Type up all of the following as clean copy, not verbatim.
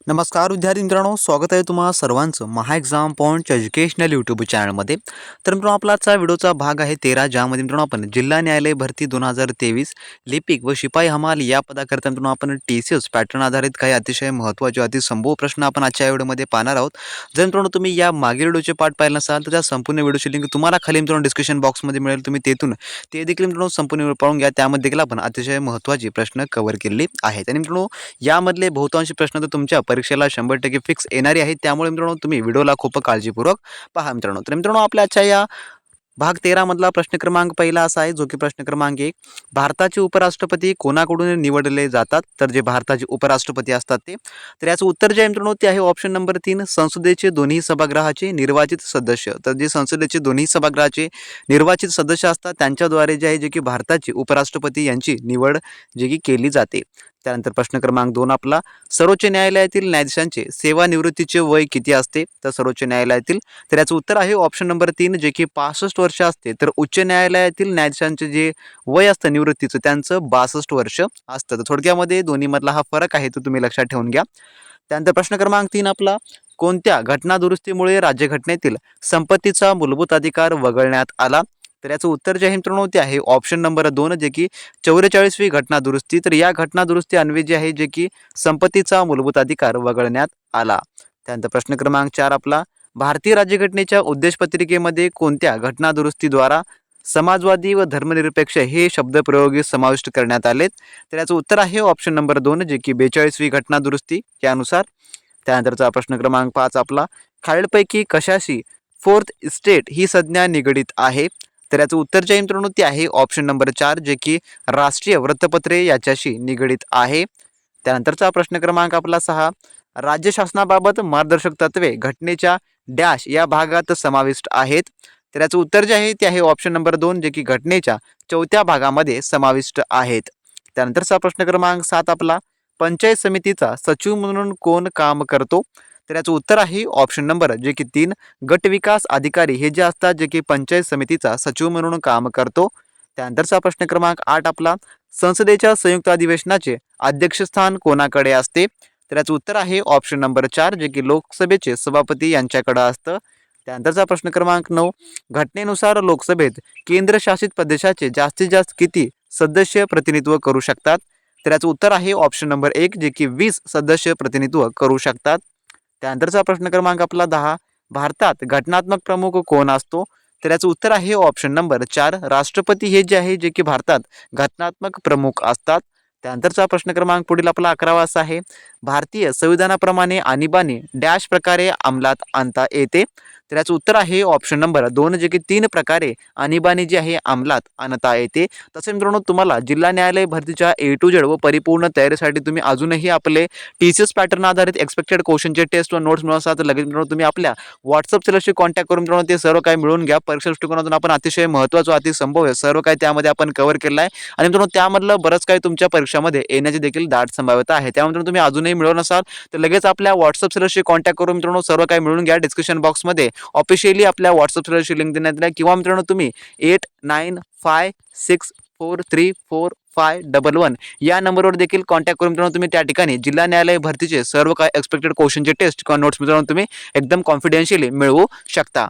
नमस्कार विद्यार्थी मित्रांनो, स्वागत आहे तुम्हा सर्वांचं महा एक्झाम पॉइंट एज्युकेशनल यूट्यूब चॅनलमध्ये. तर मित्रांनो, आपला आजचा व्हिडिओचा भाग आहे 13, ज्यामध्ये मित्रांनो आपण जिल्हा न्यायालय भरती 2023 लिपिक व शिपाई हमाल या पदाकरता मित्रांनो आपण TCS पॅटर्न आधारित काही अतिशय महत्त्वाचे अतिसंभव प्रश्न आपण आजच्या व्हिडिओमध्ये पाहणार आहोत. जर मित्रांनो तुम्ही या मागील व्हिडिओचे पार्ट पाहिले नसाल तर त्या संपूर्ण व्हिडिओची लिंक तुम्हाला खाली मित्रांनो डिस्क्रिप्शन बॉक्समध्ये मिळेल. तुम्ही तेथून ते देखील मित्रांनो संपूर्ण व्हिडिओ पाहून घ्या. त्यामध्ये देखील आपण अतिशय महत्त्वाचे प्रश्न कव्हर केलेले आहेत. आणि मित्रांनो, यामधले बहुतांश प्रश्न तर तुमच्या परीक्षेला 100% फिक्स येणारे आहेत. त्यामुळे मित्रांनो तुम्ही व्हिडिओला खूप काळजीपूर्वक पहा मित्रांनो. तर मित्रांनो, आपल्या आजच्या या भाग 13 मधला प्रश्न क्रमांक पहिला असा आहे, जो की प्रश्न क्रमांक 1. भारताचे उपराष्ट्रपती कोणाकडून निवडले जातात? तर जे भारताचे उपराष्ट्रपती असतात ते. तर याचं उत्तर जे आहे मित्रांनो ते आहे ऑप्शन नंबर 3, संसदेचे दोन्ही सभागृहाचे निर्वाचित सदस्य. तर जे संसदेचे दोन्ही सभागृहाचे निर्वाचित सदस्य असतात त्यांच्याद्वारे जे आहे जे की भारताचे उपराष्ट्रपती यांची निवड जे की केली जाते. त्यानंतर प्रश्न क्रमांक 2 आपला, सर्वोच्च न्यायालयातील न्यायाधीशांचे सेवानिवृत्तीचे वय किती असते? तर सर्वोच्च न्यायालयातील, तर याचं उत्तर आहे ऑप्शन नंबर 3, जे की 65 वर्ष असते. तर उच्च न्यायालयातील न्यायाधीशांचे जे वय असतं निवृत्तीचं त्यांचं 62 वर्ष असतं. तर थोडक्यामध्ये दोन्हीमधला हा फरक आहे तो तुम्ही लक्षात ठेवून घ्या. त्यानंतर प्रश्न क्रमांक 3 आपला, कोणत्या घटनादुरुस्तीमुळे राज्यघटनेतील संपत्तीचा मूलभूत अधिकार वगळण्यात आला? तर याचं उत्तर जे आहे मित्रांनो ते आहे ऑप्शन नंबर 2, जे की 44वी घटना दुरुस्ती. तर या घटना दुरुस्ती अन्वये जे आहे जे की संपत्तीचा मूलभूत अधिकार वगळण्यात आला. त्यानंतर प्रश्न क्रमांक 4 आपला, भारतीय राज्यघटनेच्या उद्देशपत्रिकेमध्ये कोणत्या घटना दुरुस्तीद्वारा समाजवादी व धर्मनिरपेक्ष हे शब्दप्रयोगी समाविष्ट करण्यात आलेत? तर याचं उत्तर आहे ऑप्शन नंबर 2, जे की 42वी घटना दुरुस्ती यानुसार. त्यानंतरचा प्रश्न क्रमांक 5 आपला, खालीलपैकी कशाशी फोर्थ इस्टेट ही संज्ञा निगडीत आहे? तर याचं उत्तर जे आहे मित्रांनो ते आहे ऑप्शन नंबर 4, जे की राष्ट्रीय वृत्तपत्रे याच्याशी निगडीत आहे. त्यानंतरचा प्रश्न क्रमांक आपला 6, राज्य शासनाबाबत मार्गदर्शक तत्वे घटनेच्या डॅश या भागात समाविष्ट आहेत? तर याचं उत्तर जे आहे ते आहे ऑप्शन नंबर 2, जे की घटनेच्या 4थ्या भागामध्ये समाविष्ट आहेत. त्यानंतरचा प्रश्न क्रमांक 7 आपला, पंचायत समितीचा सचिव म्हणून कोण काम करतो? तर याचं उत्तर आहे ऑप्शन नंबर जे की 3, गट विकास अधिकारी हे जे असतात जे की पंचायत समितीचा सचिव म्हणून काम करतो. त्यानंतरचा प्रश्न क्रमांक 8 आपला, संसदेच्या संयुक्त अधिवेशनाचे अध्यक्षस्थान कोणाकडे असते? तर याचं उत्तर आहे ऑप्शन नंबर 4, जे की लोकसभेचे सभापती यांच्याकडे असतं. त्यानंतरचा प्रश्न क्रमांक 9, घटनेनुसार लोकसभेत केंद्रशासित प्रदेशाचे जास्तीत जास्त किती सदस्य प्रतिनिधित्व करू शकतात? तर याचं उत्तर आहे ऑप्शन नंबर 1, जे की 20 सदस्य प्रतिनिधित्व करू शकतात. त्यानंतरचा प्रश्न क्रमांक आपला 10, भारतात घटनात्मक प्रमुख कोण असतो? तर याचं उत्तर आहे ऑप्शन नंबर 4, राष्ट्रपती हे जे आहे जे की भारतात घटनात्मक प्रमुख असतात. त्यानंतरचा प्रश्न क्रमांक पुढील आपला 11वा असा आहे, भारतीय संविधानाप्रमाणे आणीबाणी डॅश प्रकारे अंमलात आणता येते? तर याचं उत्तर आहे ऑप्शन नंबर 2, जे की 3 प्रकारे आणीबाणी जी आहे अंमलात आणता येते. तसे मित्रांनो, तुम्हाला जिल्हा न्यायालय भरतीच्या A to Z व परिपूर्ण तयारीसाठी तुम्ही अजूनही आपले TCS पॅटर्न आधारित एक्सपेक्टेड क्वेश्चनचे टेस्ट व नोट्स मिळवत असाल तर लगेच मित्रांनो तुम्ही आपल्या व्हॉट्सअप चॅनलशी कॉन्टॅक्ट करून मित्रांनो ते सर्व काही मिळवून घ्या. परीक्षा दृष्टिकोनातून आपण अतिशय महत्त्वाचं अतिसंभव आहे सर्व काही त्यामध्ये आपण कव्हर केलं आहे. आणि मित्रांनो त्यामधलं बरंच काही तुमच्या परीक्षामध्ये येण्याची देखील दाट संभाव्यता आहे. त्यामुळे तुम्ही अजूनही मिळवून नसाल तर लगेच आपल्या व्हॉट्सअप चॅनलशी कॉन्टॅक्ट करून मित्रांनो सर्व काही मिळवून घ्या. डिस्क्रिप्शन बॉक्समध्ये ऑफिशियली आपल्या व्हॉट्सअप चॅनलची लिंक देण्यात आली आहे, किंवा मित्रांनो तुम्ही 8956434511 या नंबरवर देखील कॉन्टॅक्ट करून मित्रांनो तुम्ही त्या ठिकाणी जिल्हा न्यायालय भरतीचे सर्व काही एक्सपेक्टेड क्वेश्चनचे टेस्ट किंवा नोट्स मित्रांनो तुम्ही एकदम कॉन्फिडेन्शियली मिळवू शकता.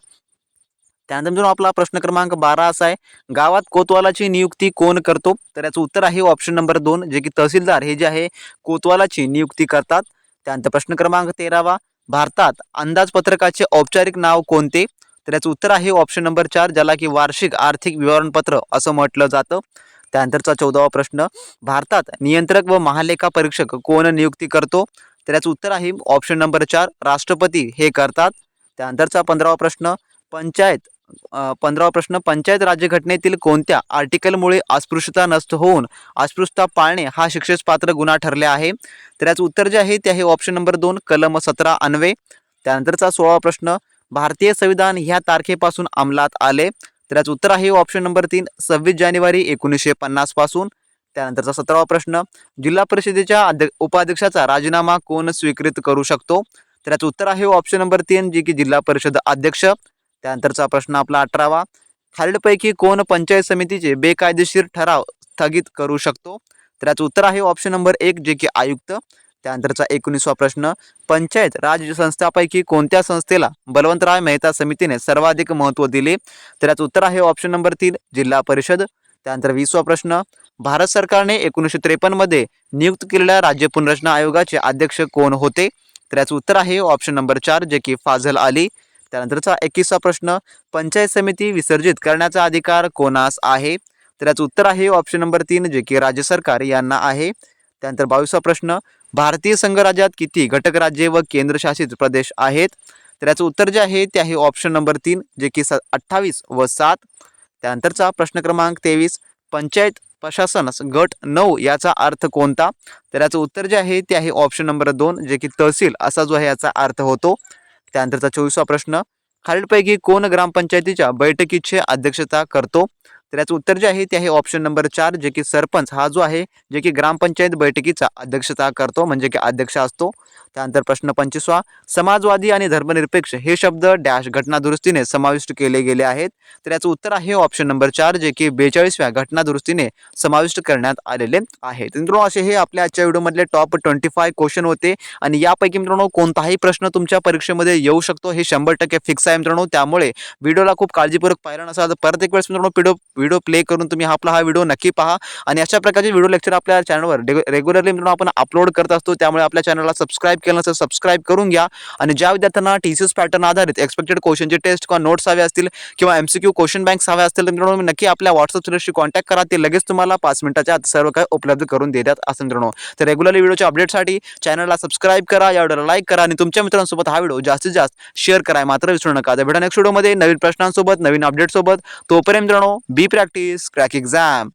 त्यानंतर मित्रांनो आपला प्रश्न क्रमांक 12 असा आहे, गावात कोतवालाची नियुक्ती कोण करतो? तर याचं उत्तर आहे ऑप्शन नंबर 2, जे की तहसीलदार हे जे आहे कोतवालाची नियुक्ती करतात. त्यानंतर प्रश्न क्रमांक 13वा, भारतात अंदाजपत्रकाचे औपचारिक नाव कोणते? तर याचं उत्तर आहे ऑप्शन नंबर 4, ज्याला की वार्षिक आर्थिक विवरणपत्र असं म्हटलं जातं. त्यानंतरचा 14वा प्रश्न, भारतात नियंत्रक व महालेखा परीक्षक कोण नियुक्ती करतो? तर याचं उत्तर आहे ऑप्शन नंबर 4, राष्ट्रपती हे करतात. त्यानंतरचा 15वा प्रश्न, पंचायत 15वा प्रश्न, पंचायत राज्यघटनेतील कोणत्या आर्टिकलमुळे अस्पृश्यता नष्ट होऊन अस्पृश्यता पाळणे हा शिक्षेस पात्र गुन्हा ठरले आहे? तर याचं उत्तर जे आहे ते आहे ऑप्शन नंबर 2, कलम 17 अन्वये. त्यानंतरचा 16वा प्रश्न, भारतीय संविधान ह्या तारखेपासून अंमलात आले? तर याचं उत्तर आहे ऑप्शन नंबर 3, 26 जानेवारी 1950 पासून. त्यानंतरचा 17वा प्रश्न, जिल्हा परिषदेच्या उपाध्यक्षाचा राजीनामा कोण स्वीकृत करू शकतो? तर याचं उत्तर आहे ऑप्शन नंबर 3, जे की जिल्हा परिषद अध्यक्ष. त्यानंतरचा प्रश्न आपला 18वा, खालीलपैकी कोण पंचायत समितीचे बेकायदेशीर ठराव स्थगित करू शकतो? तर याचं उत्तर आहे ऑप्शन नंबर 1, जे की आयुक्त. त्यानंतरचा 19वा प्रश्न, पंचायत राज संस्थांपैकी कोणत्या संस्थेला बलवंतराय मेहता समितीने सर्वाधिक महत्त्व दिले? तर याचं उत्तर आहे ऑप्शन नंबर 3 जिल्हा परिषद. त्यानंतर 20वा प्रश्न, भारत सरकारने 1953 मध्ये नियुक्त केलेल्या राज्य पुनर्रचना आयोगाचे अध्यक्ष कोण होते? तर याचं उत्तर आहे ऑप्शन नंबर 4 जे की फाझल अली. त्यानंतरचा 21वा प्रश्न, पंचायत समिती विसर्जित करण्याचा अधिकार कोणास आहे? तर याचं उत्तर आहे ऑप्शन नंबर 3 जे की राज्य सरकार यांना आहे. त्यानंतर 22वा प्रश्न, भारतीय संघराज्यात किती घटक राज्ये व केंद्रशासित प्रदेश आहेत? तर याचं उत्तर जे आहे ते आहे ऑप्शन नंबर 3 जे की 28 व 7. त्यानंतरचा प्रश्न क्रमांक 23, पंचायत प्रशासन गट 9 याचा अर्थ कोणता? तर याचं उत्तर जे आहे ते आहे ऑप्शन नंबर 2 जे की तहसील असा जो आहे याचा अर्थ होतो. त्यानंतरचा 24वा प्रश्न, खालीलपैकी कोण ग्रामपंचायतीच्या बैठकीची अध्यक्षता करतो? तर याचं उत्तर जे आहे ते आहे ऑप्शन नंबर 4 जे की सरपंच हा जो आहे जे की ग्रामपंचायत बैठकीचा अध्यक्षता करतो म्हणजे की अध्यक्ष असतो. त्यानंतर प्रश्न 25वा, समाजवादी आणि धर्मनिरपेक्ष हे शब्द डॅश घटनादुरुस्तीने समाविष्ट केले गेले आहेत? तर याचं उत्तर आहे ऑप्शन नंबर 4 जे की 42व्या घटनादुरुस्तीने समाविष्ट करण्यात आलेले आहे. मित्रांनो, असे हे आपल्या आजच्या व्हिडिओमधले टॉप 25 क्वेश्चन होते आणि यापैकी मित्रांनो कोणताही प्रश्न तुमच्या परीक्षेमध्ये येऊ शकतो हे 100% फिक्स आहे मित्रांनो. त्यामुळे व्हिडिओला खूप काळजीपूर्वक पाहिला नसाल तर परत एक वेळेस मित्रांनो व्हिडिओ प्ले करून तुम्ही आपला हा व्हिडिओ नक्की पहा. आणि अशा प्रकारचे व्हिडिओ लेक्चर आपल्या चॅनलवर रेग्युलरली मित्रांनो आपण अपलोड करत असतो. त्यामुळे आपल्या चॅनलला सबस्क्राईब केलं नसेल सबस्क्राईब करून घ्या. आणि ज्या विद्यार्थ्यांना TCS पॅटर्न आधारित एक्सपेक्टेड क्वेश्चनचे टेस्ट किंवा नोट्स हवे असतील किंवा MCQ क्वेश्चन बँक्स हवे असतील तर मित्रांनो नक्की आपल्या व्हॉट्सअप सर्व्हिसशी कॉन्टॅक्ट करा. ते लगेच तुम्हाला 5 मिनिटाच्या आत सर्व काही उपलब्ध करून देतात असं मित्रांनो. तर रेग्युलरली व्हिडिओच्या अपडेटसाठी चॅनलला सबस्क्राईब करा, या व्हिडिओला लाईक करा आणि तुमच्या मित्रांसोबत हा व्हिडिओ जास्तीत जास्त शेअर करायला मात्र विसरू नका. तर भेटा नेक्स्ट व्हिडिओमध्ये नवीन प्रश्नांसोबत नवीन अपडेटसोबत. तोपर्यंत मित्रांनो बी प्रॅक्टिस क्रॅक एक्झाम.